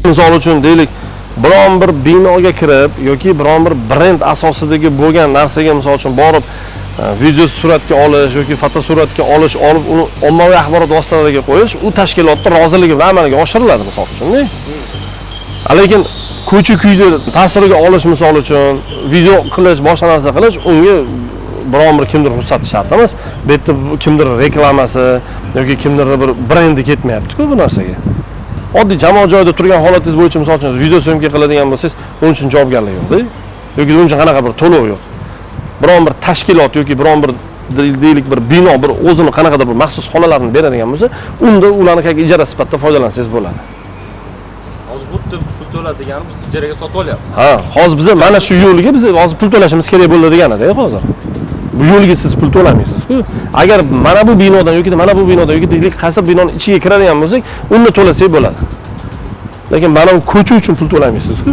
Misol uchun deylik, biron bir binoga kirib yoki biron bir brend asosidagi bo'lgan narsaga misol uchun borib video suratga olish yoki fotosuratga olib uni ommaviy axborot vositalariga qo'yish u tashkilotning roziligi bilan amalga oshiriladi misol uchun. Lekin ko'cha-kuyni tasvirga olish misol uchun video qilish, boshqa narsa qilish unga biron bir kimdir ruxsati shart emas. Bu yerda kimdir reklamasi yoki kimdir bir brendi ketmayapti-ku bu narsaga. Oddiy jamoat joyida turgan holatingiz bo'yicha misol uchun video syomka qiladigan bo'lsangiz, uning uchun javobgarlik yo'q-da. Yoki uning uchun qanaqa bir to'lov yo'q. Biron bir tashkilot yoki biron bir deylik bir bino bir o'zini qanaqadir bir maxsus xonalarni beradigan bo'lsa, unda ularni ijara sifatida foydalansangiz bo'ladi. Hozir xuddi pul to'ladigan biz ijaraga sotib olyapmiz. Ha, hozir biz mana shu yo'lga biz hozir pul to'lashimiz kerak bo'ladi deganida hozir. Bu yo'lga siz pul to'lamaysiz-ku. Agar mana bu binodan yoki mana bu binodan yoki deylik qaysi binoning ichiga kiradigan bo'lsak, unda to'lasak bo'ladi. Lekin mana bu ko'cha uchun pul to'lamaysiz-ku.